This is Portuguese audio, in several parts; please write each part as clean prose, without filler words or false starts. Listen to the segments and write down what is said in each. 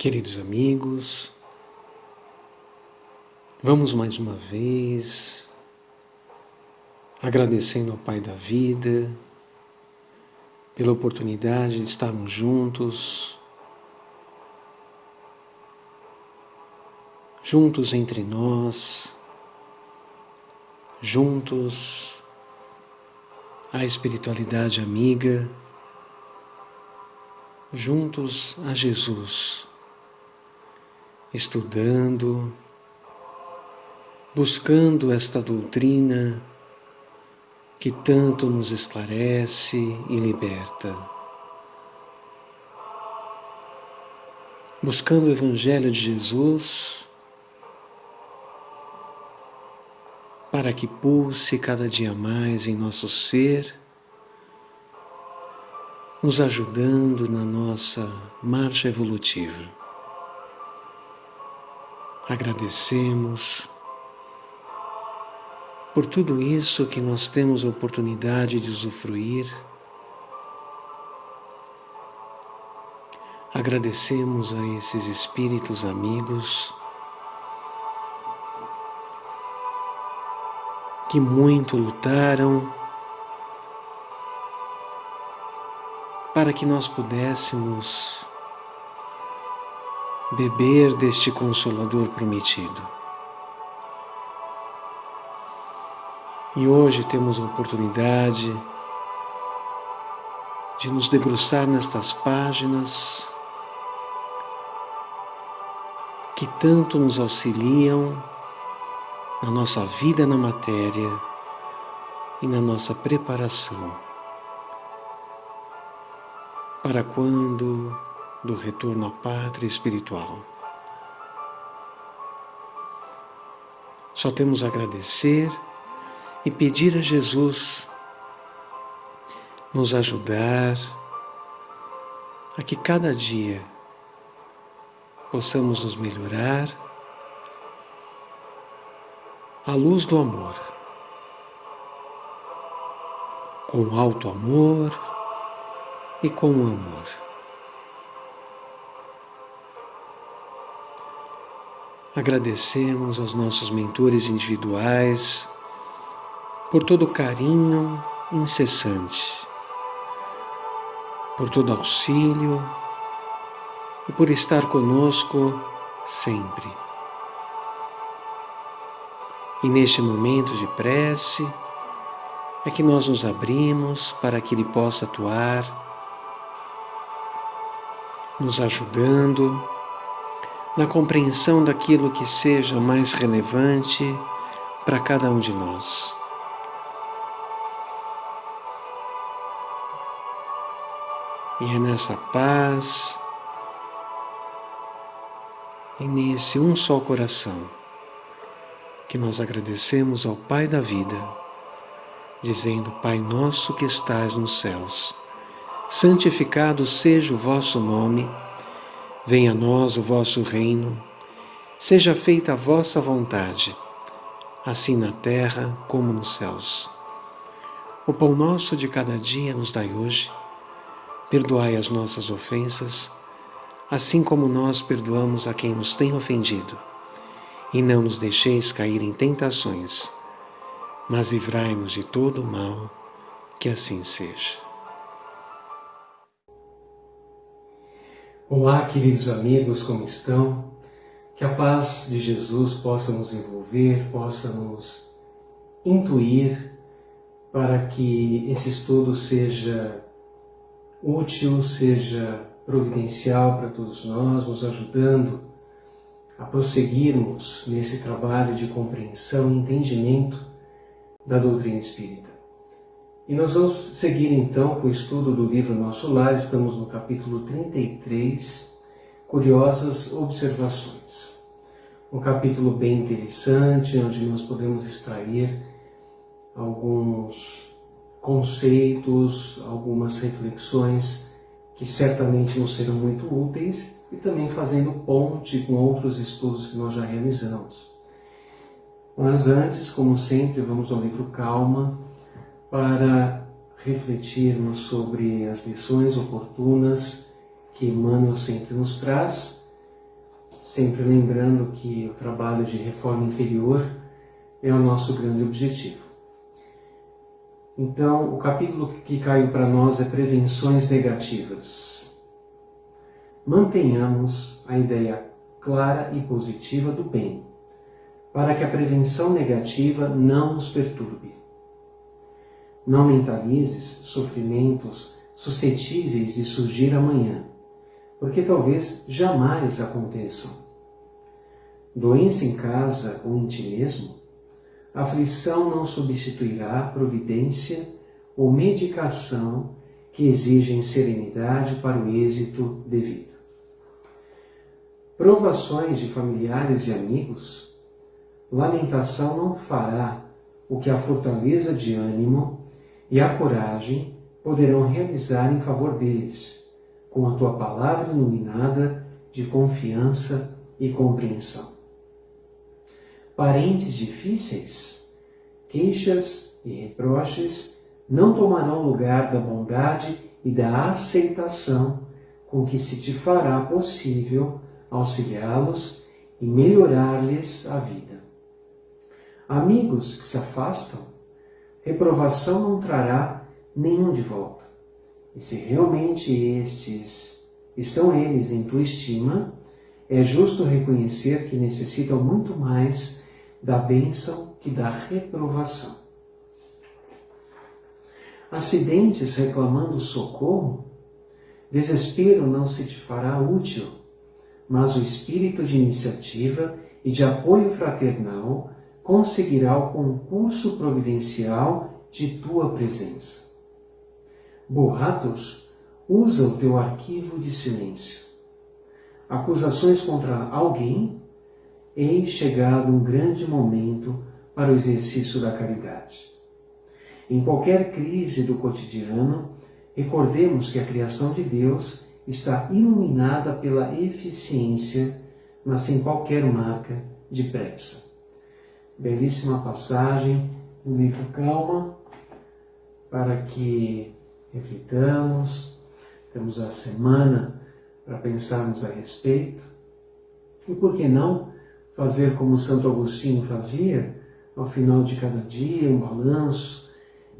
Queridos amigos, vamos mais uma vez agradecendo ao Pai da vida pela oportunidade de estarmos juntos entre nós, juntos à espiritualidade amiga, juntos a Jesus, estudando, buscando esta doutrina que tanto nos esclarece e liberta. Buscando o Evangelho de Jesus para que pulse cada dia mais em nosso ser, nos ajudando na nossa marcha evolutiva. Agradecemos por tudo isso que nós temos a oportunidade de usufruir. Agradecemos a esses espíritos amigos que muito lutaram para que nós pudéssemos beber deste Consolador prometido. E hoje temos a oportunidade de nos debruçar nestas páginas que tanto nos auxiliam na nossa vida na matéria e na nossa preparação para quando do retorno à pátria espiritual. Só temos a agradecer e pedir a Jesus nos ajudar a que cada dia possamos nos melhorar à luz do amor, com alto amor e com amor. Agradecemos aos nossos mentores individuais por todo o carinho incessante, por todo auxílio e por estar conosco sempre. E neste momento de prece é que nós nos abrimos para que Ele possa atuar, nos ajudando na compreensão daquilo que seja mais relevante para cada um de nós. E é nessa paz e nesse um só coração que nós agradecemos ao Pai da vida, dizendo: Pai nosso que estás nos céus, santificado seja o vosso nome, venha a nós o vosso reino, seja feita a vossa vontade, assim na terra como nos céus. O pão nosso de cada dia nos dai hoje, perdoai as nossas ofensas, assim como nós perdoamos a quem nos tem ofendido. E não nos deixeis cair em tentações, mas livrai-nos de todo o mal, que assim seja. Olá, queridos amigos, como estão? Que a paz de Jesus possa nos envolver, possa nos intuir para que esse estudo seja útil, seja providencial para todos nós, nos ajudando a prosseguirmos nesse trabalho de compreensão e entendimento da doutrina espírita. E nós vamos seguir então com o estudo do livro Nosso Lar. Estamos no capítulo 33, Curiosas Observações. Um capítulo bem interessante, onde nós podemos extrair alguns conceitos, algumas reflexões que certamente nos serão muito úteis e também fazendo ponte com outros estudos que nós já realizamos. Mas antes, como sempre, vamos ao livro Calma para refletirmos sobre as lições oportunas que Emmanuel sempre nos traz sempre lembrando que o trabalho de reforma interior é o nosso grande objetivo. Então, o capítulo que caiu para nós é prevenções negativas. Mantenhamos a ideia clara e positiva do bem, para que a prevenção negativa não nos perturbe. Não mentalizes sofrimentos suscetíveis de surgir amanhã, porque talvez jamais aconteçam. Doença em casa ou em ti mesmo, aflição não substituirá providência ou medicação que exigem serenidade para o êxito devido. Provações de familiares e amigos, lamentação não fará o que a fortaleza de ânimo e a coragem poderão realizar em favor deles, com a tua palavra iluminada de confiança e compreensão. Parentes difíceis, queixas e reproches não tomarão lugar da bondade e da aceitação com que se te fará possível auxiliá-los e melhorar-lhes a vida. Amigos que se afastam, reprovação não trará nenhum de volta. E se realmente estão eles em tua estima, é justo reconhecer que necessitam muito mais da bênção que da reprovação. Acidentes reclamando socorro, desespero não se te fará útil, mas o espírito de iniciativa e de apoio fraternal conseguirá o concurso providencial de tua presença. Boatos, usa o teu arquivo de silêncio. Acusações contra alguém, eis chegado um grande momento para o exercício da caridade. Em qualquer crise do cotidiano, recordemos que a criação de Deus está iluminada pela eficiência, mas sem qualquer marca de pressa. Belíssima passagem do livro Calma, para que reflitamos, temos a semana para pensarmos a respeito. E por que não fazer como Santo Agostinho fazia, ao final de cada dia, um balanço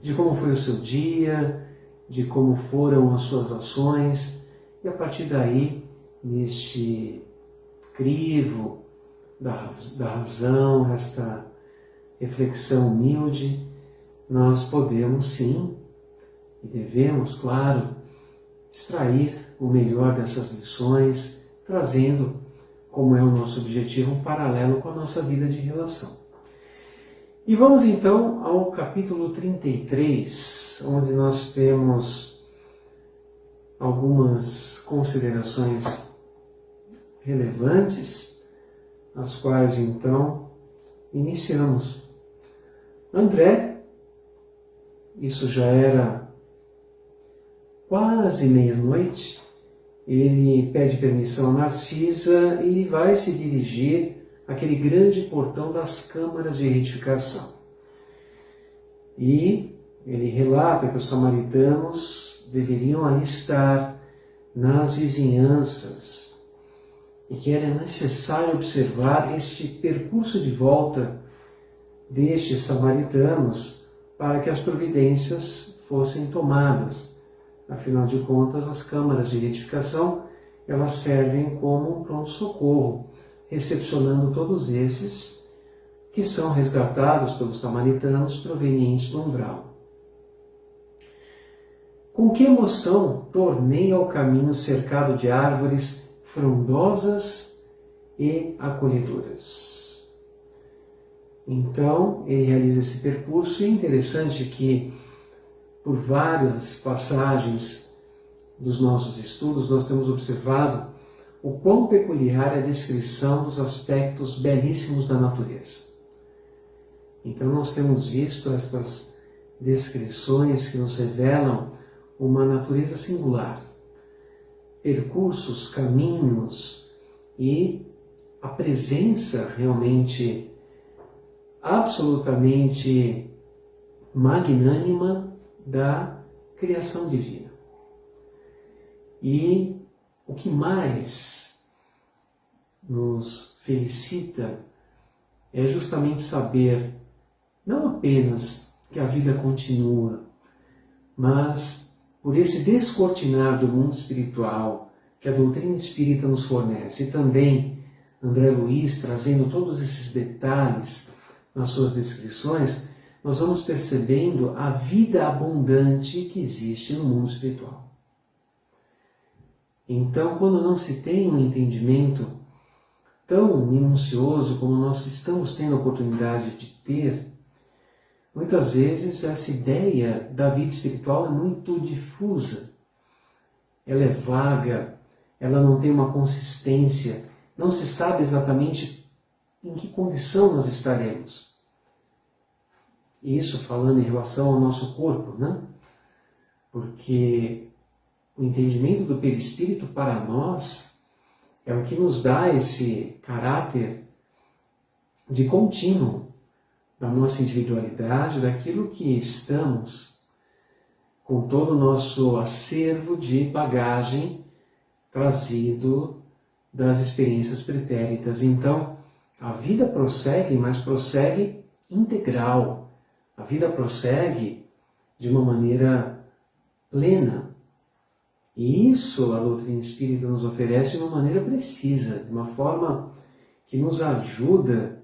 de como foi o seu dia, de como foram as suas ações, e a partir daí, neste crivo da razão, esta reflexão humilde, nós podemos sim, e devemos, claro, extrair o melhor dessas lições, trazendo, como é o nosso objetivo, um paralelo com a nossa vida de relação. E vamos então ao capítulo 33, onde nós temos algumas considerações relevantes, as quais então iniciamos. André, isso já era quase meia-noite, ele pede permissão a Narcisa e vai se dirigir àquele grande portão das câmaras de retificação. E ele relata que os samaritanos deveriam ali estar nas vizinhanças e que era necessário observar este percurso de volta destes samaritanos para que as providências fossem tomadas. Afinal de contas, as câmaras de retificação, elas servem como um pronto-socorro, recepcionando todos esses que são resgatados pelos samaritanos provenientes do umbral. Com que emoção tornei ao caminho cercado de árvores frondosas e acolhedoras. Então, ele realiza esse percurso, e é interessante que, por várias passagens dos nossos estudos, nós temos observado o quão peculiar é a descrição dos aspectos belíssimos da natureza. Então, nós temos visto estas descrições que nos revelam uma natureza singular, percursos, caminhos e a presença realmente absolutamente magnânima da criação divina. E o que mais nos felicita é justamente saber não apenas que a vida continua, mas por esse descortinar do mundo espiritual que a doutrina espírita nos fornece, e também André Luiz trazendo todos esses detalhes nas suas descrições, nós vamos percebendo a vida abundante que existe no mundo espiritual. Então, quando não se tem um entendimento tão minucioso como nós estamos tendo a oportunidade de ter, muitas vezes essa ideia da vida espiritual é muito difusa, ela é vaga, ela não tem uma consistência, não se sabe exatamente em que condição nós estaremos. Isso falando em relação ao nosso corpo, né? Porque o entendimento do perispírito para nós é o que nos dá esse caráter de contínuo da nossa individualidade, daquilo que estamos com todo o nosso acervo de bagagem trazido das experiências pretéritas. Então, a vida prossegue, mas prossegue integral. A vida prossegue de uma maneira plena. E isso a doutrina espírita nos oferece de uma maneira precisa, de uma forma que nos ajuda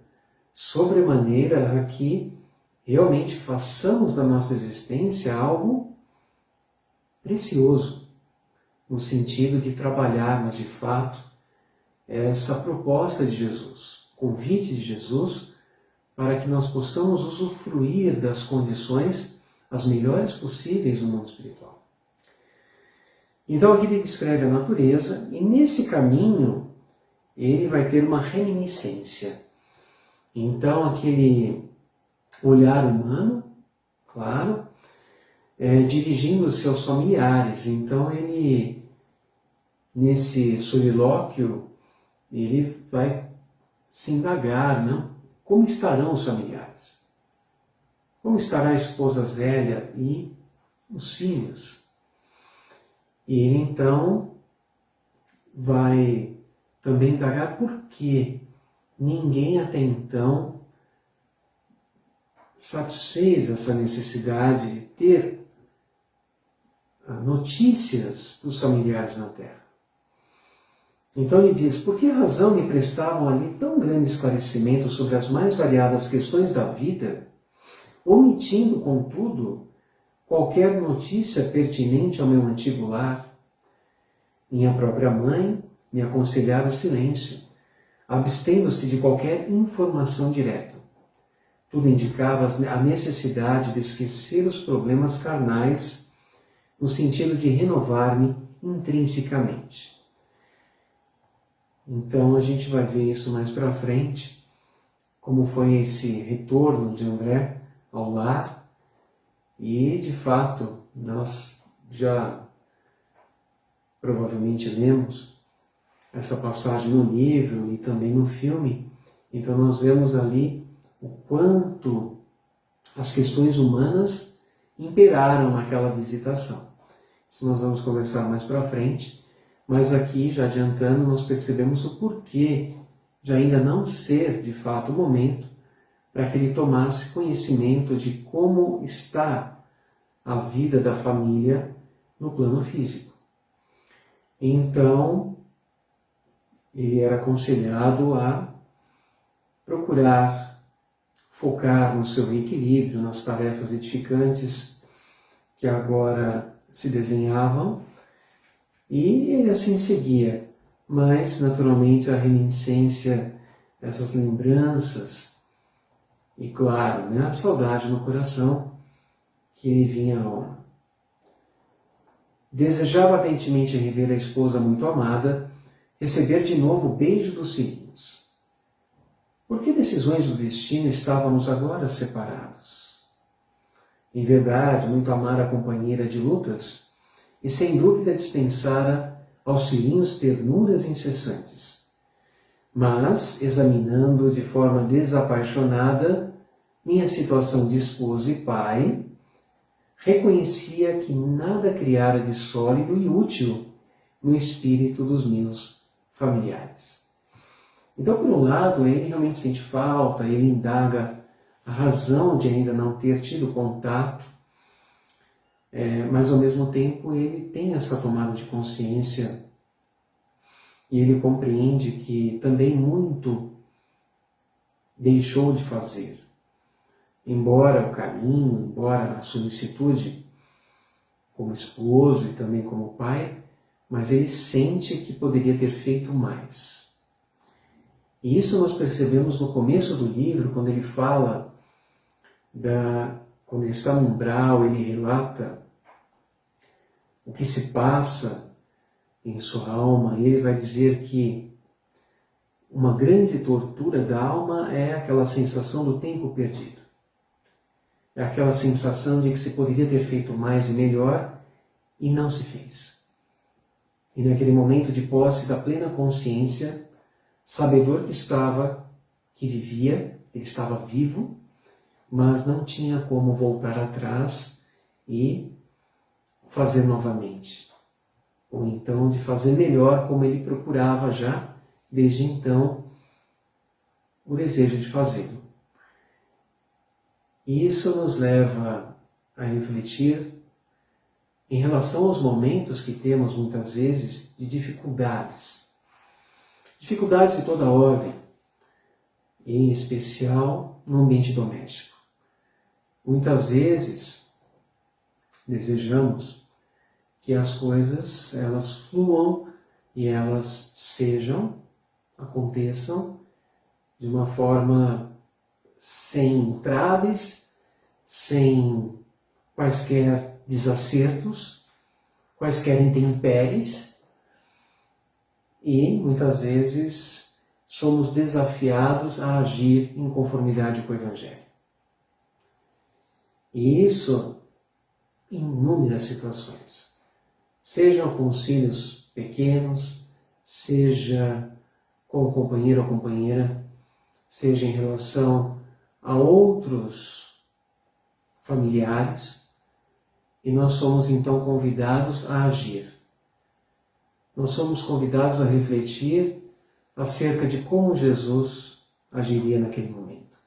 sobremaneira a que realmente façamos da nossa existência algo precioso, no sentido de trabalharmos de fato essa proposta de Jesus, o convite de Jesus, para que nós possamos usufruir das condições as melhores possíveis do mundo espiritual. Então aqui ele descreve a natureza e nesse caminho ele vai ter uma reminiscência. Então aquele olhar humano, claro, dirigindo-se aos familiares. Então ele, nesse solilóquio, ele vai se indagar, não? Como estarão os familiares? Como estará a esposa Zélia e os filhos? E ele então vai também indagar por que ninguém até então satisfez essa necessidade de ter notícias dos familiares na Terra. Então ele diz, por que razão me prestavam ali tão grande esclarecimento sobre as mais variadas questões da vida, omitindo, contudo, qualquer notícia pertinente ao meu antigo lar? Minha própria mãe me aconselhara o silêncio, abstendo-se de qualquer informação direta. Tudo indicava a necessidade de esquecer os problemas carnais, no sentido de renovar-me intrinsecamente. Então a gente vai ver isso mais para frente, como foi esse retorno de André ao lar, e de fato nós já provavelmente lemos essa passagem no livro e também no filme, então nós vemos ali o quanto as questões humanas imperaram naquela visitação. Isso nós vamos conversar mais para frente. Mas aqui, já adiantando, nós percebemos o porquê de ainda não ser, de fato, o momento para que ele tomasse conhecimento de como está a vida da família no plano físico. Então, ele era aconselhado a procurar focar no seu equilíbrio, nas tarefas edificantes que agora se desenhavam, e ele assim seguia, mas naturalmente a reminiscência, essas lembranças, e claro, né, a saudade no coração que ele vinha à alma. Desejava ardentemente rever a esposa muito amada, receber de novo o beijo dos filhinhos. Por que decisões do destino estávamos agora separados? Em verdade, muito amara a companheira de lutas, e sem dúvida dispensara aos filhinhos ternuras incessantes. Mas, examinando de forma desapaixonada minha situação de esposo e pai, reconhecia que nada criara de sólido e útil no espírito dos meus familiares. Então, por um lado, ele realmente sente falta, ele indaga a razão de ainda não ter tido contato, mas ao mesmo tempo ele tem essa tomada de consciência e ele compreende que também muito deixou de fazer. Embora o carinho, embora a solicitude como esposo e também como pai, mas ele sente que poderia ter feito mais. E isso nós percebemos no começo do livro, quando ele fala quando ele está no umbral, ele relata o que se passa em sua alma, e ele vai dizer que uma grande tortura da alma é aquela sensação do tempo perdido. É aquela sensação de que se poderia ter feito mais e melhor e não se fez. E naquele momento de posse da plena consciência, sabedor que vivia, ele estava vivo, mas não tinha como voltar atrás e fazer novamente. Ou então de fazer melhor como ele procurava já, desde então, o desejo de fazê-lo. E isso nos leva a refletir em relação aos momentos que temos muitas vezes de dificuldades. Dificuldades de toda ordem, em especial no ambiente doméstico. Muitas vezes desejamos que as coisas elas fluam e elas aconteçam de uma forma sem entraves, sem quaisquer desacertos, quaisquer intempéries, e muitas vezes somos desafiados a agir em conformidade com o Evangelho. E isso em inúmeras situações. Sejam com os filhos pequenos, seja com o companheiro ou companheira, seja em relação a outros familiares, e nós somos então convidados a agir. Nós somos convidados a refletir acerca de como Jesus agiria naquele momento.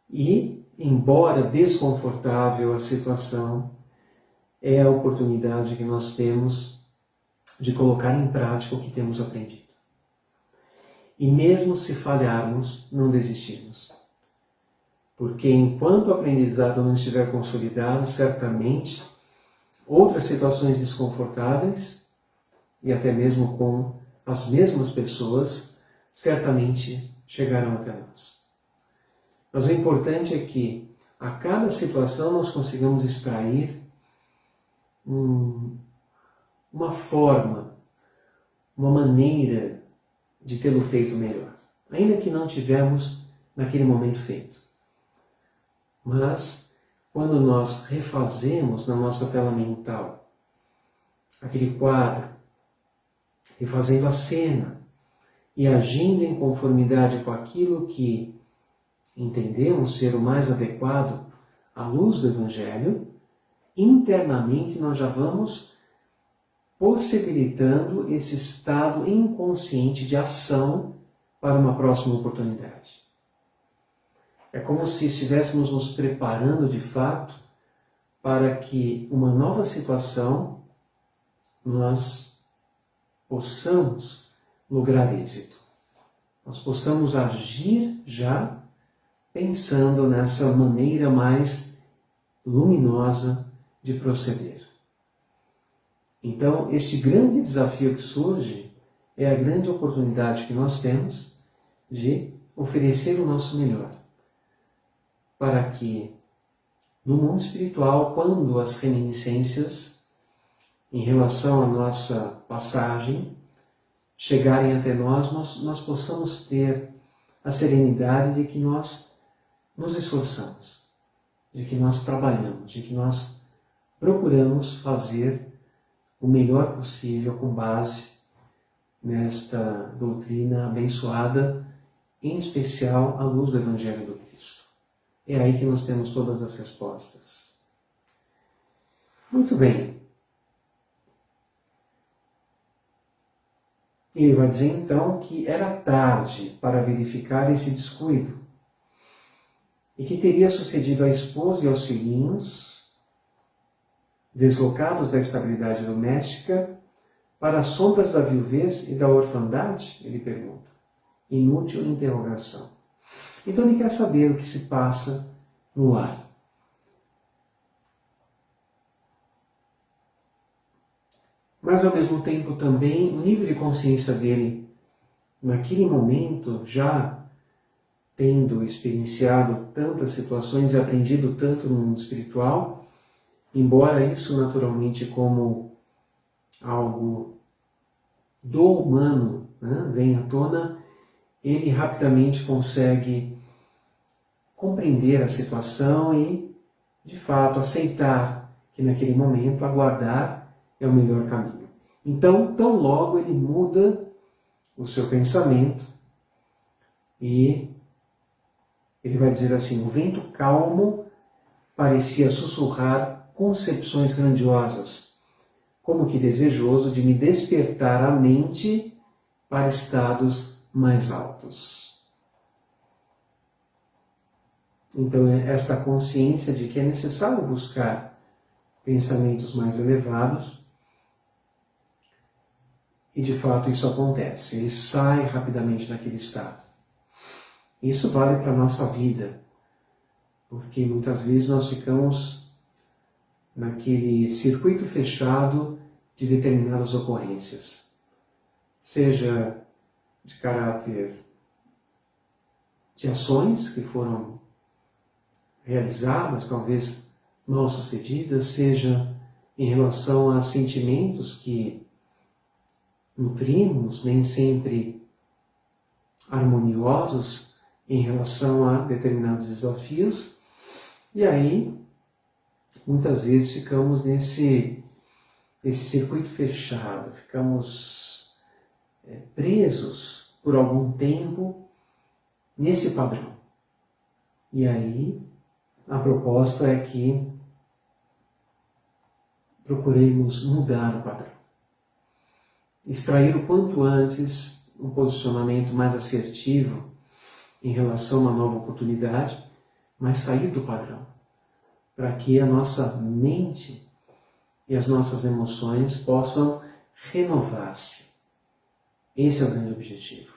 E, embora desconfortável a situação, é a oportunidade que nós temos de colocar em prática o que temos aprendido. E mesmo se falharmos, não desistirmos. Porque enquanto o aprendizado não estiver consolidado, certamente outras situações desconfortáveis, e até mesmo com as mesmas pessoas, certamente chegarão até nós. Mas o importante é que a cada situação nós consigamos extrair uma forma, uma maneira de tê-lo feito melhor. Ainda que não tivermos naquele momento feito. Mas, quando nós refazemos na nossa tela mental aquele quadro, refazendo a cena e agindo em conformidade com aquilo que entendemos ser o mais adequado à luz do Evangelho, internamente nós já vamos possibilitando esse estado inconsciente de ação para uma próxima oportunidade. É como se estivéssemos nos preparando de fato para que uma nova situação nós possamos lograr êxito. Nós possamos agir já pensando nessa maneira mais luminosa de proceder. Então, este grande desafio que surge é a grande oportunidade que nós temos de oferecer o nosso melhor, para que, no mundo espiritual, quando as reminiscências em relação à nossa passagem chegarem até nós, nós possamos ter a serenidade de que nós nos esforçamos, de que nós trabalhamos, de que nós procuramos fazer o melhor possível com base nesta doutrina abençoada, em especial à luz do Evangelho do Cristo. É aí que nós temos todas as respostas. Muito bem. Ele vai dizer então que era tarde para verificar esse descuido e que teria sucedido à esposa e aos filhinhos, deslocados da estabilidade doméstica, para as sombras da viuvez e da orfandade? Ele pergunta. Inútil interrogação. Então ele quer saber o que se passa no lar. Mas ao mesmo tempo também o nível de consciência dele, naquele momento, já tendo experienciado tantas situações e aprendido tanto no mundo espiritual, embora isso naturalmente como algo do humano, né, venha à tona, ele rapidamente consegue compreender a situação e, de fato, aceitar que naquele momento aguardar é o melhor caminho. Então, tão logo ele muda o seu pensamento e ele vai dizer assim: o vento calmo parecia sussurrar concepções grandiosas, como que desejoso de me despertar a mente para estados mais altos. Então, esta consciência de que é necessário buscar pensamentos mais elevados, e de fato isso acontece, ele sai rapidamente daquele estado. Isso vale para a nossa vida, porque muitas vezes nós ficamos naquele circuito fechado de determinadas ocorrências, seja de caráter de ações que foram realizadas, talvez mal sucedidas, seja em relação a sentimentos que nutrimos, nem sempre harmoniosos em relação a determinados desafios, e aí muitas vezes ficamos nesse circuito fechado, ficamos presos por algum tempo nesse padrão. E aí a proposta é que procuremos mudar o padrão. Extrair o quanto antes um posicionamento mais assertivo em relação a uma nova oportunidade, mas sair do padrão, para que a nossa mente e as nossas emoções possam renovar-se. Esse é o grande objetivo.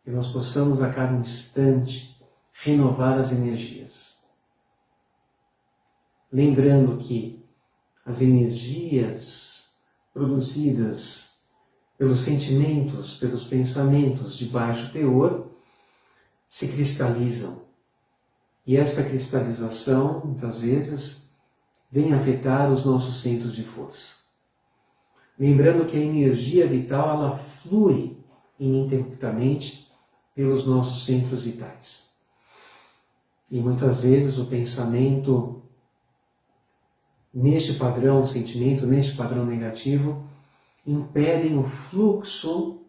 Que nós possamos a cada instante renovar as energias. Lembrando que as energias produzidas pelos sentimentos, pelos pensamentos de baixo teor, se cristalizam. E esta cristalização, muitas vezes, vem afetar os nossos centros de força. Lembrando que a energia vital, ela flui ininterruptamente pelos nossos centros vitais. E muitas vezes o pensamento neste padrão, o sentimento neste padrão negativo, impedem o fluxo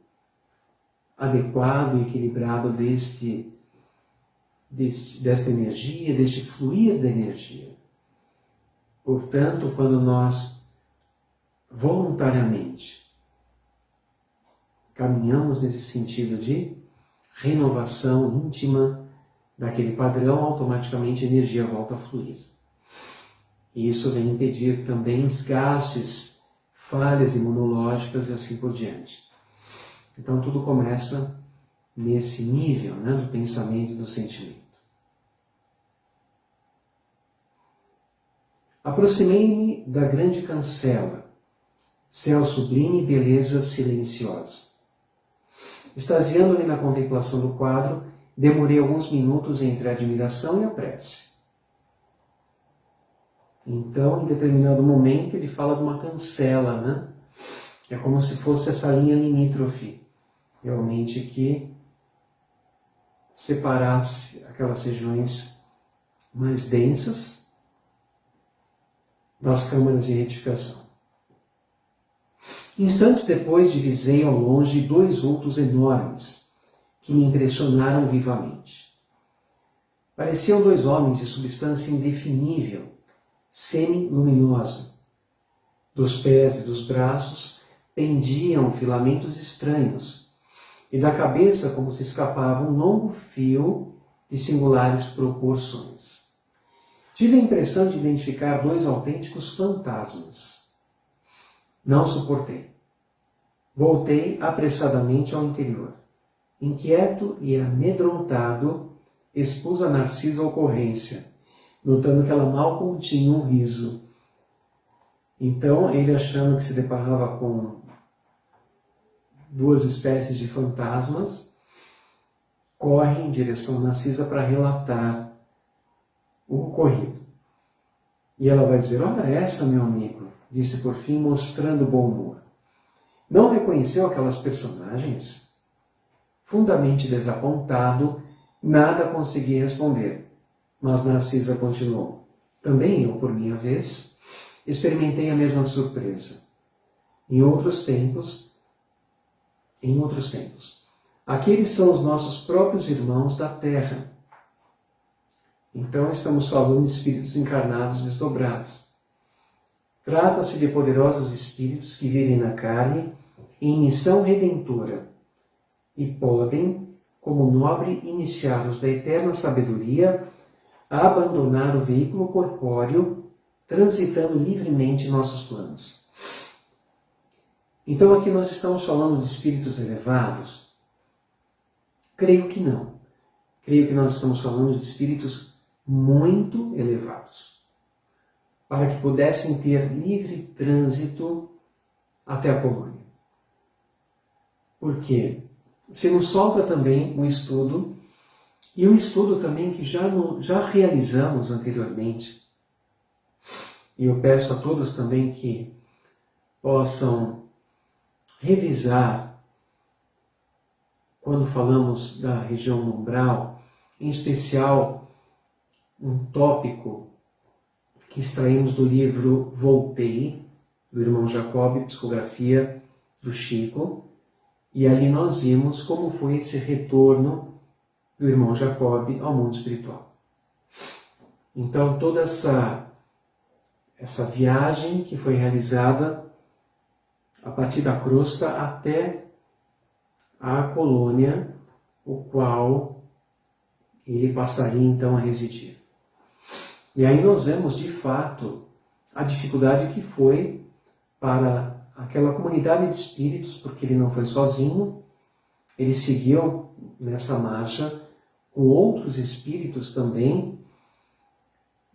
adequado e equilibrado desta energia, deste fluir da energia. Portanto, quando nós voluntariamente caminhamos nesse sentido de renovação íntima daquele padrão, automaticamente a energia volta a fluir. E isso vem impedir também desgastes, falhas imunológicas e assim por diante. Então tudo começa nesse nível, né, do pensamento e do sentimento. Aproximei-me da grande cancela, céu sublime e beleza silenciosa. Extasiando-me na contemplação do quadro, demorei alguns minutos entre a admiração e a prece. Então, em determinado momento, ele fala de uma cancela, né? É como se fosse essa linha limítrofe, realmente, que separasse aquelas regiões mais densas das câmaras de retificação. Instantes depois, divisei ao longe dois vultos enormes, que me impressionaram vivamente. Pareciam dois homens de substância indefinível, semi-luminosa. Dos pés e dos braços pendiam filamentos estranhos, e da cabeça como se escapava um longo fio de singulares proporções. Tive a impressão de identificar 2 autênticos fantasmas. Não suportei. Voltei apressadamente ao interior. Inquieto e amedrontado, expus a Narciso a ocorrência, notando que ela mal continha um riso. Então, ele, achando que se deparava com 2 espécies de fantasmas, corre em direção a Narcisa para relatar o ocorrido. E ela vai dizer: "Olha essa, meu amigo", disse por fim, mostrando bom humor. Não reconheceu aquelas personagens? Fundamente desapontado, nada consegui responder. Mas Narcisa continuou: "Também eu, por minha vez, experimentei a mesma surpresa. Em outros tempos, aqueles são os nossos próprios irmãos da Terra." Então estamos falando de espíritos encarnados desdobrados. Trata-se de poderosos espíritos que vivem na carne em missão redentora e podem, como nobre iniciados da eterna sabedoria, abandonar o veículo corpóreo, transitando livremente nossos planos. Então aqui nós estamos falando de espíritos elevados? Creio que não. Creio que nós estamos falando de espíritos muito elevados, para que pudessem ter livre trânsito até a colônia. Porque se nos falta também o estudo, e um estudo também que já realizamos anteriormente, e eu peço a todos também que possam revisar, quando falamos da região umbral, em especial um tópico que extraímos do livro Voltei, do irmão Jacob, psicografia do Chico, e ali nós vimos como foi esse retorno do irmão Jacob ao mundo espiritual. Então toda essa viagem que foi realizada a partir da crosta até a colônia, o qual ele passaria então a residir. E aí nós vemos de fato a dificuldade que foi para aquela comunidade de espíritos, porque ele não foi sozinho, ele seguiu nessa marcha com outros espíritos também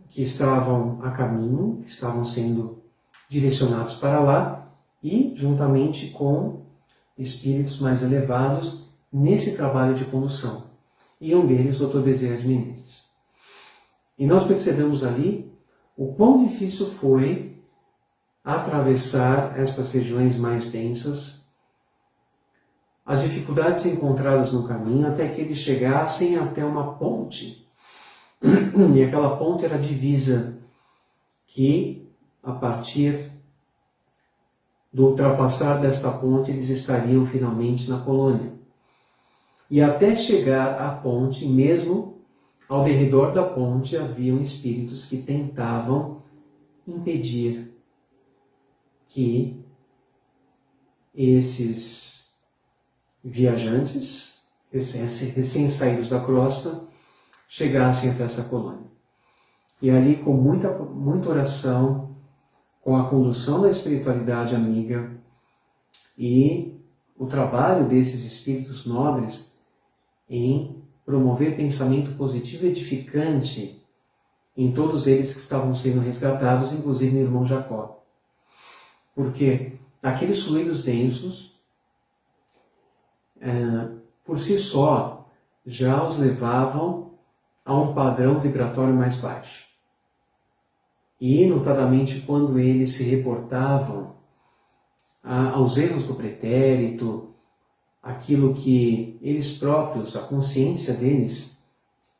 que estavam a caminho, que estavam sendo direcionados para lá, e juntamente com espíritos mais elevados nesse trabalho de condução. E um deles, Dr. Bezerra de Menezes. E nós percebemos ali o quão difícil foi atravessar estas regiões mais densas, as dificuldades encontradas no caminho, até que eles chegassem até uma ponte. E aquela ponte era a divisa, que a partir do ultrapassar desta ponte eles estariam finalmente na colônia. E até chegar à ponte, mesmo ao derredor da ponte, haviam espíritos que tentavam impedir que esses viajantes, recém-saídos da crosta, chegassem até essa colônia. E ali, com muita oração, com a condução da espiritualidade amiga e o trabalho desses espíritos nobres em promover pensamento positivo e edificante em todos eles que estavam sendo resgatados, inclusive no irmão Jacó. Porque aqueles fluidos densos, por si só, já os levavam a um padrão vibratório mais baixo. E, notadamente, quando eles se reportavam aos erros do pretérito, aquilo que eles próprios, a consciência deles,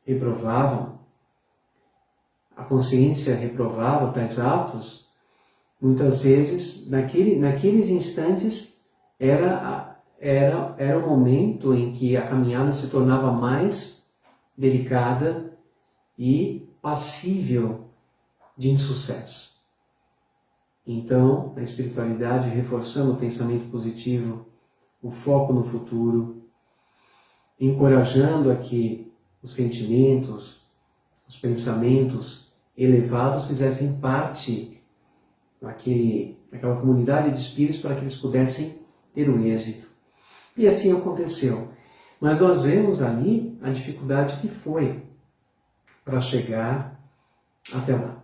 reprovavam, a consciência reprovava tais atos, muitas vezes, naqueles instantes, era o momento em que a caminhada se tornava mais delicada e passível de insucesso. Então, a espiritualidade reforçando o pensamento positivo, o foco no futuro, encorajando a que os sentimentos, os pensamentos elevados fizessem parte daquela comunidade de espíritos para que eles pudessem ter o êxito. E assim aconteceu. Mas nós vemos ali a dificuldade que foi para chegar até lá.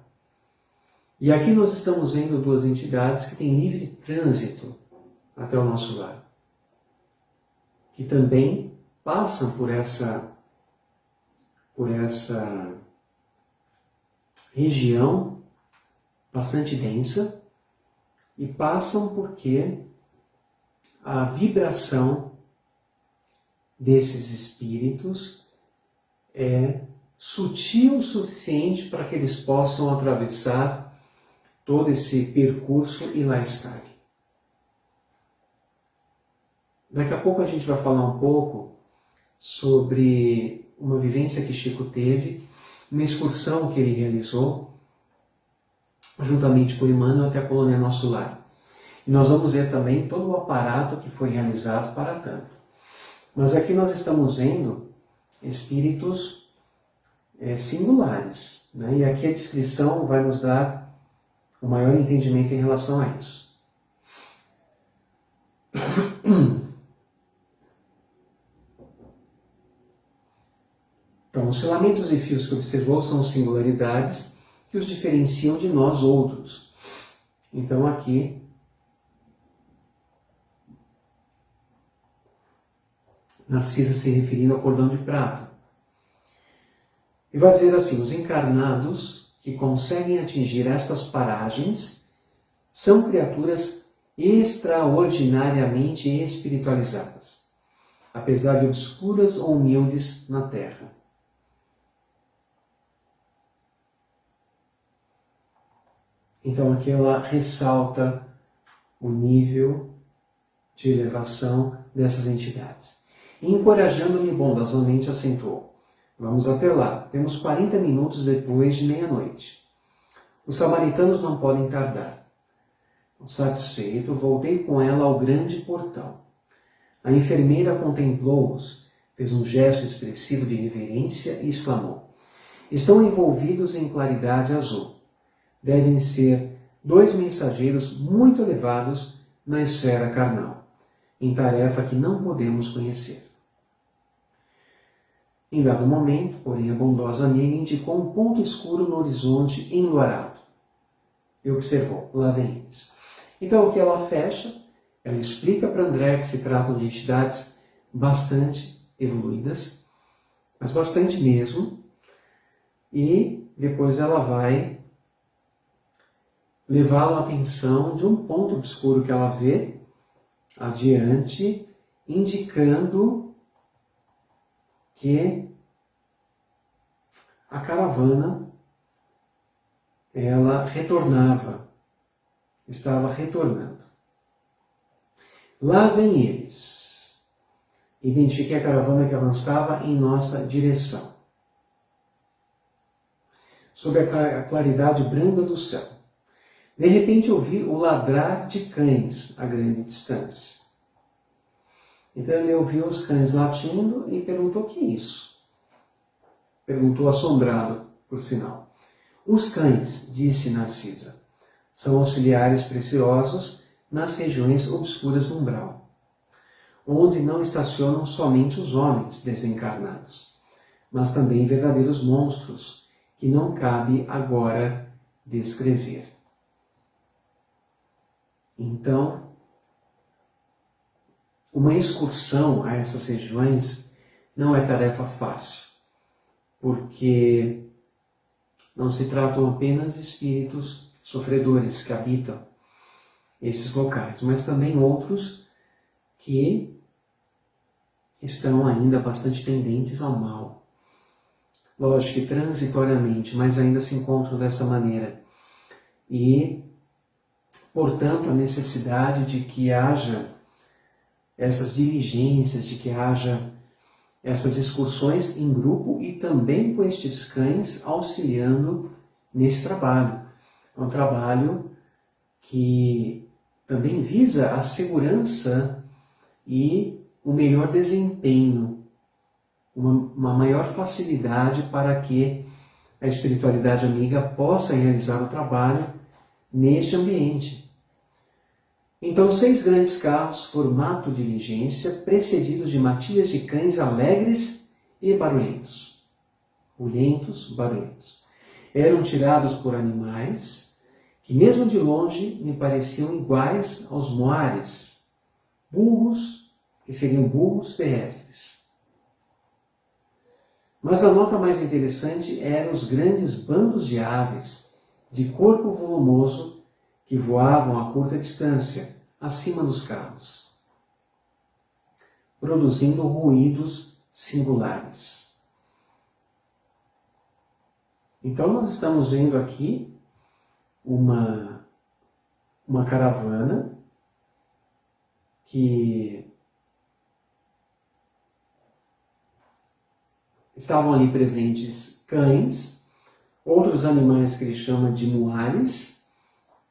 E aqui nós estamos vendo duas entidades que têm livre trânsito até o nosso lar, que também passam por essa região bastante densa e passam porque a vibração desses espíritos é sutil o suficiente para que eles possam atravessar todo esse percurso e lá estarem. Daqui a pouco a gente vai falar um pouco sobre uma vivência que Chico teve, uma excursão que ele realizou juntamente com o Emmanuel até a colônia Nosso Lar. E nós vamos ver também todo o aparato que foi realizado para tanto. Mas aqui nós estamos vendo espíritos singulares, né? E aqui a descrição vai nos dar o maior entendimento em relação a isso. Então, os filamentos e fios que observou são singularidades que os diferenciam de nós outros. Então, aqui, Narcisa se referindo ao cordão de prata. E vai dizer assim: os encarnados que conseguem atingir estas paragens são criaturas extraordinariamente espiritualizadas, apesar de obscuras ou humildes na Terra. Então aqui ela ressalta o nível de elevação dessas entidades. E encorajando-me bondosamente acentuou: vamos até lá, temos 40 minutos depois de meia-noite. Os samaritanos não podem tardar. Satisfeito, voltei com ela ao grande portão. A enfermeira contemplou-os, fez um gesto expressivo de reverência e exclamou: estão envolvidos em claridade azul. Devem ser 2 mensageiros muito elevados na esfera carnal, em tarefa que não podemos conhecer. Em dado momento, porém, a bondosa amiga indicou um ponto escuro no horizonte enluarado. E observou: lá vem eles. Então, o que ela fecha, ela explica para André que se tratam de entidades bastante evoluídas, mas bastante mesmo, e depois ela vai levá-lo à atenção de um ponto obscuro que ela vê adiante, indicando que a caravana ela estava retornando. Lá vem eles. Identifiquei a caravana que avançava em nossa direção, sob a claridade branca do céu. De repente ouvi o ladrar de cães a grande distância. Então ele ouviu os cães latindo e perguntou: o que é isso? Perguntou assombrado, por sinal. Os cães, disse Narcisa, são auxiliares preciosos nas regiões obscuras do umbral, onde não estacionam somente os homens desencarnados, mas também verdadeiros monstros que não cabe agora descrever. Então, uma excursão a essas regiões não é tarefa fácil, porque não se tratam apenas de espíritos sofredores que habitam esses locais, mas também outros que estão ainda bastante tendentes ao mal. Lógico que transitoriamente, mas ainda se encontram dessa maneira. E, portanto, a necessidade de que haja essas diligências, de que haja essas excursões em grupo e também com estes cães auxiliando nesse trabalho. É um trabalho que também visa a segurança e o melhor desempenho, uma maior facilidade para que a espiritualidade amiga possa realizar o trabalho neste ambiente. Então, 6 grandes carros, formato diligência, precedidos de matilhas de cães alegres e barulhentos. Barulhentos. Eram tirados por animais que, mesmo de longe, me pareciam iguais aos moares, burros, que seriam burros terrestres. Mas a nota mais interessante eram os grandes bandos de aves, de corpo volumoso, que voavam a curta distância, acima dos carros, produzindo ruídos singulares. Então nós estamos vendo aqui uma caravana que estavam ali presentes cães, outros animais que ele chama de muares,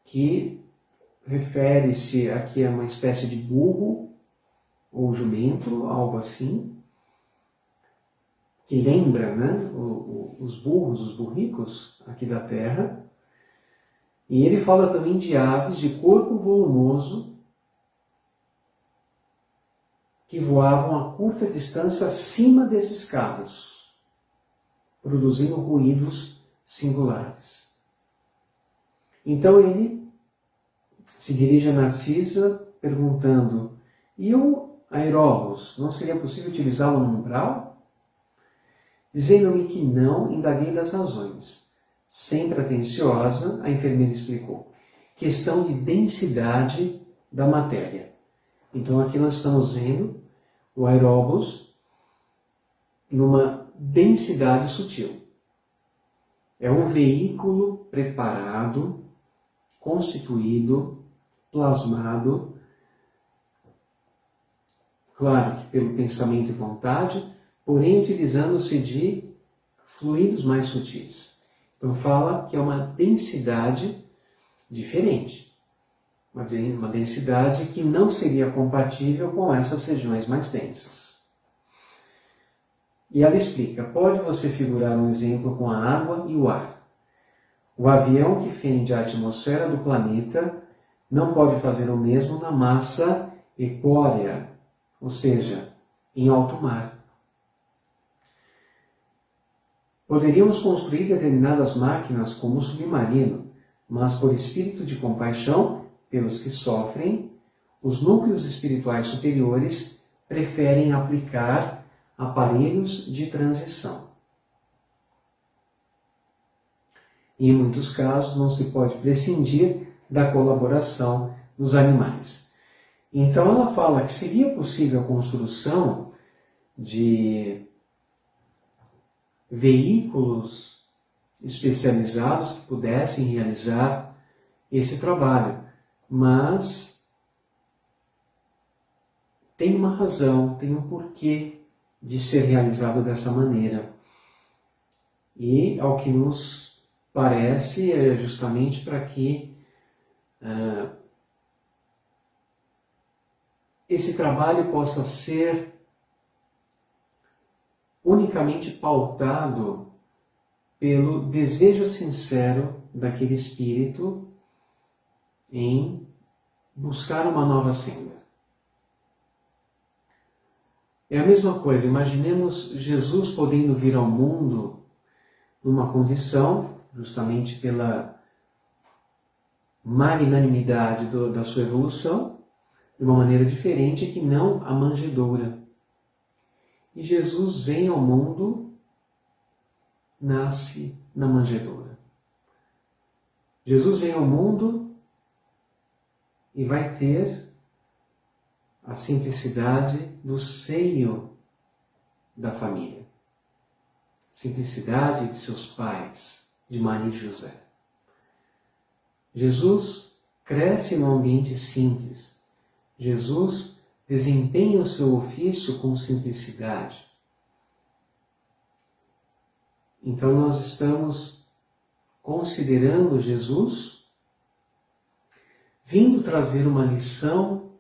que refere-se aqui a uma espécie de burro ou jumento, algo assim, que lembra, né, os burros, os burricos aqui da terra. E ele fala também de aves de corpo volumoso que voavam a curta distância acima desses carros, produzindo ruídos singulares. Então ele se dirige a Narcisa perguntando: e o aeróbus, não seria possível utilizá-lo no umbral? Dizendo-me que não, indaguei das razões. Sempre atenciosa, a enfermeira explicou: questão de densidade da matéria. Então aqui nós estamos vendo o aeróbus numa densidade sutil. É um veículo preparado, constituído, plasmado, claro que pelo pensamento e vontade, porém utilizando-se de fluidos mais sutis. Então fala que é uma densidade diferente, uma densidade que não seria compatível com essas regiões mais densas. E ela explica: pode você figurar um exemplo com a água e o ar. O avião que fende a atmosfera do planeta não pode fazer o mesmo na massa equórea, ou seja, em alto mar. Poderíamos construir determinadas máquinas como o submarino, mas por espírito de compaixão pelos que sofrem, os núcleos espirituais superiores preferem aplicar aparelhos de transição. E em muitos casos não se pode prescindir da colaboração dos animais. Então ela fala que seria possível a construção de veículos especializados que pudessem realizar esse trabalho, mas tem uma razão, tem um porquê de ser realizado dessa maneira. E, ao que nos parece, é justamente para que esse trabalho possa ser unicamente pautado pelo desejo sincero daquele espírito em buscar uma nova senda. É a mesma coisa, imaginemos Jesus podendo vir ao mundo numa condição, justamente pela magnanimidade da sua evolução, de uma maneira diferente que não a manjedoura. E Jesus vem ao mundo, nasce na manjedoura. Jesus vem ao mundo e vai ter a simplicidade do seio da família. Simplicidade de seus pais, de Maria e José. Jesus cresce num ambiente simples. Jesus desempenha o seu ofício com simplicidade. Então nós estamos considerando Jesus vindo trazer uma lição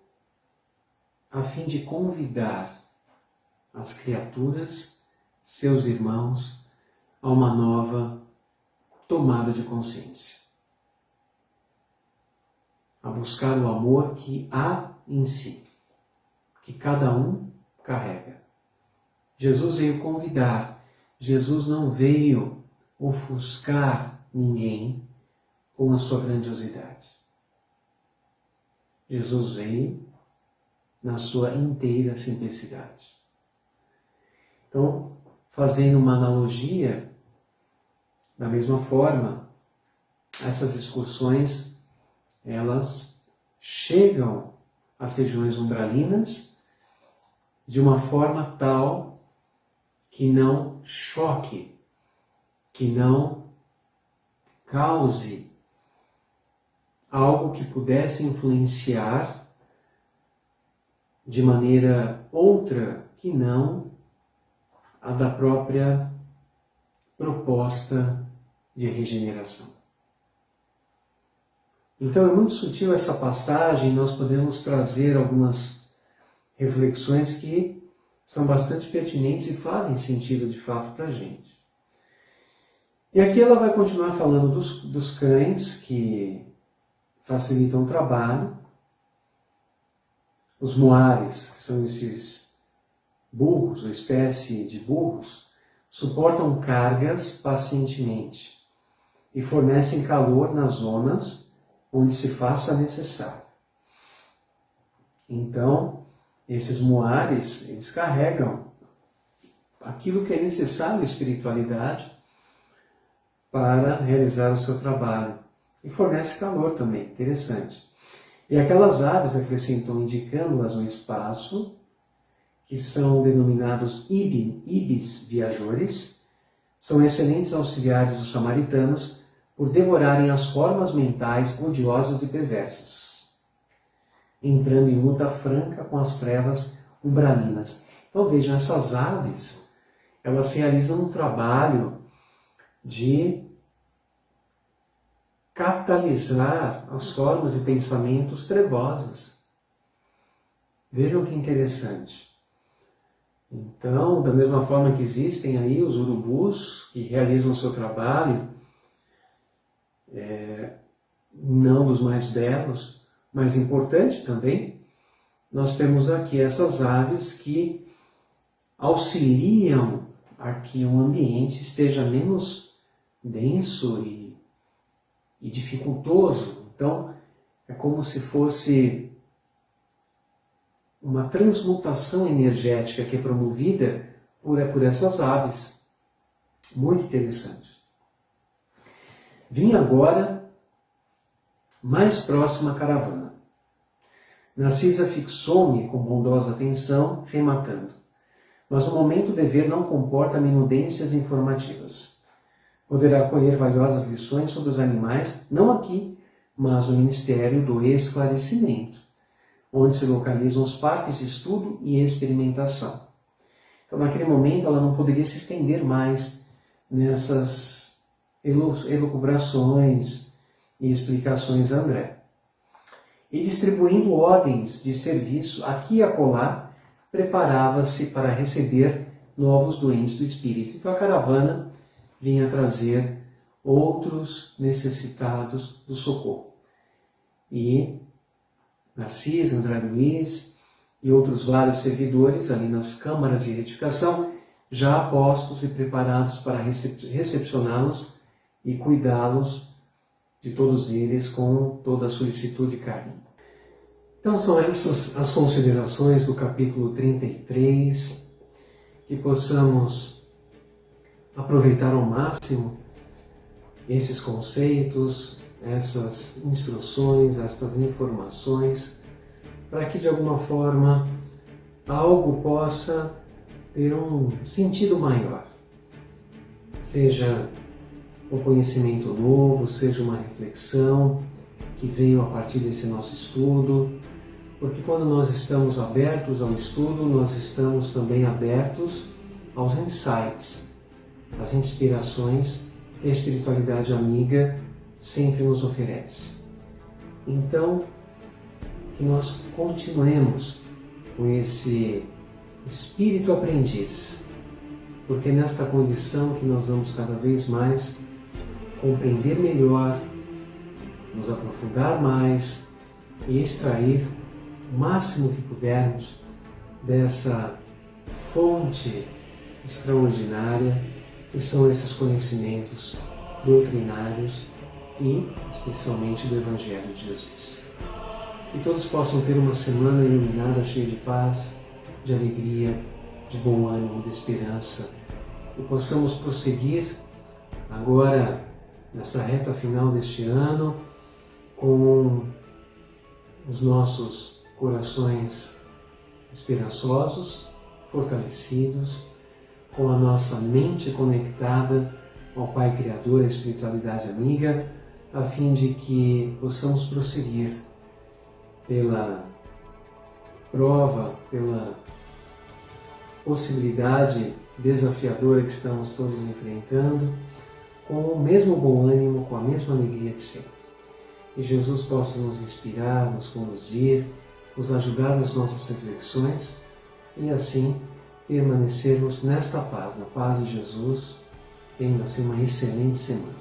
a fim de convidar as criaturas, seus irmãos, a uma nova tomada de consciência. A buscar o amor que há em si, que cada um carrega. Jesus veio convidar, Jesus não veio ofuscar ninguém com a sua grandiosidade. Jesus veio na sua inteira simplicidade. Então, fazendo uma analogia, da mesma forma, essas excursões, elas chegam às regiões umbralinas de uma forma tal que não choque, que não cause algo que pudesse influenciar de maneira outra que não a da própria proposta de regeneração. Então é muito sutil essa passagem, nós podemos trazer algumas reflexões que são bastante pertinentes e fazem sentido de fato para a gente. E aqui ela vai continuar falando dos cães que facilitam o trabalho, os moares, que são esses burros, ou espécie de burros, suportam cargas pacientemente e fornecem calor nas zonas onde se faça necessário. Então, esses moares, eles carregam aquilo que é necessário à espiritualidade para realizar o seu trabalho. E fornece calor também, interessante. E aquelas aves, acrescentou, indicando-as no espaço, que são denominados ibis viajores, são excelentes auxiliares dos samaritanos por devorarem as formas mentais odiosas e perversas, entrando em luta franca com as trevas umbralinas. Então vejam, essas aves, elas realizam um trabalho de catalisar as formas e pensamentos trevosos. Vejam que interessante. Então, da mesma forma que existem aí os urubus que realizam o seu trabalho, não dos mais belos, mas importante também, nós temos aqui essas aves que auxiliam a que o ambiente esteja menos denso e dificultoso. Então, é como se fosse uma transmutação energética que é promovida por essas aves. Muito interessante. Vim agora mais próxima à caravana. Narcisa fixou-me com bondosa atenção, rematando. Mas o momento dever não comporta minudências informativas. Poderá colher valiosas lições sobre os animais, não aqui, mas no Ministério do Esclarecimento, onde se localizam os parques de estudo e experimentação. Então, naquele momento, ela não poderia se estender mais nessas elucubrações e explicações a André. E distribuindo ordens de serviço aqui e acolá, preparava-se para receber novos doentes do espírito. Então a caravana vinha trazer outros necessitados do socorro. E Narcisa, André Luiz e outros vários servidores ali nas câmaras de retificação, já postos e preparados para recepcioná-los e cuidá-los de todos eles com toda a solicitude e carinho. Então são essas as considerações do capítulo 33, que possamos aproveitar ao máximo esses conceitos, essas instruções, estas informações, para que de alguma forma algo possa ter um sentido maior. Seja um conhecimento novo, seja uma reflexão que veio a partir desse nosso estudo, porque quando nós estamos abertos ao estudo, nós estamos também abertos aos insights, às inspirações que a espiritualidade amiga sempre nos oferece. Então, que nós continuemos com esse espírito aprendiz, porque é nesta condição que nós vamos cada vez mais compreender melhor, nos aprofundar mais e extrair o máximo que pudermos dessa fonte extraordinária que são esses conhecimentos doutrinários e especialmente do Evangelho de Jesus. Que todos possam ter uma semana iluminada, cheia de paz, de alegria, de bom ânimo, de esperança, e possamos prosseguir agora nessa reta final deste ano com os nossos corações esperançosos, fortalecidos, com a nossa mente conectada ao Pai Criador, à espiritualidade amiga, a fim de que possamos prosseguir pela prova, pela possibilidade desafiadora que estamos todos enfrentando, com o mesmo bom ânimo, com a mesma alegria de sempre. Que Jesus possa nos inspirar, nos conduzir, nos ajudar nas nossas reflexões e assim permanecermos nesta paz, na paz de Jesus, tendo assim uma excelente semana.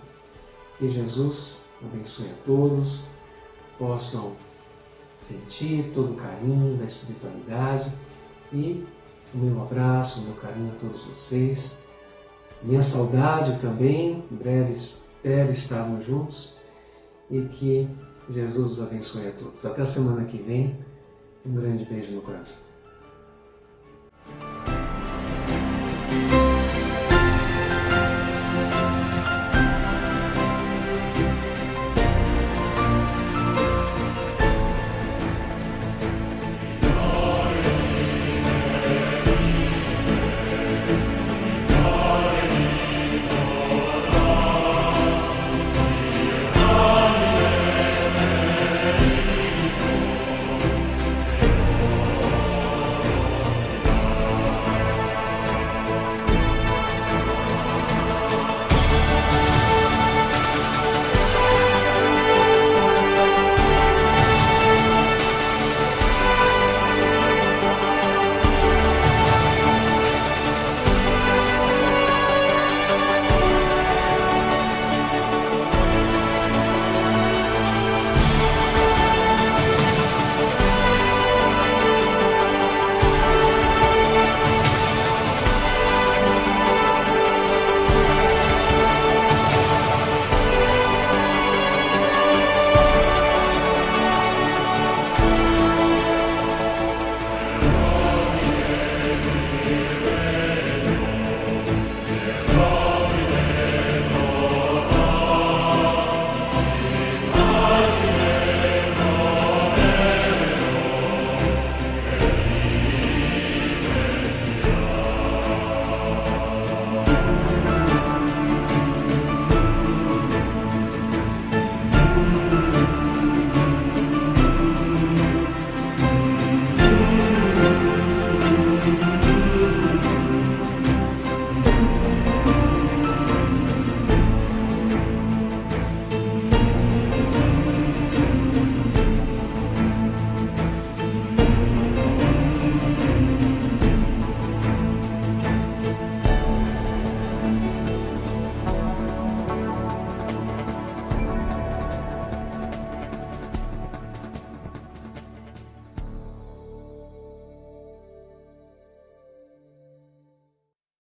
Que Jesus abençoe a todos, possam sentir todo o carinho da espiritualidade e o meu abraço, o meu carinho a todos vocês. Minha saudade também, em breve espero estarmos juntos e que Jesus os abençoe a todos. Até a semana que vem, um grande beijo no coração.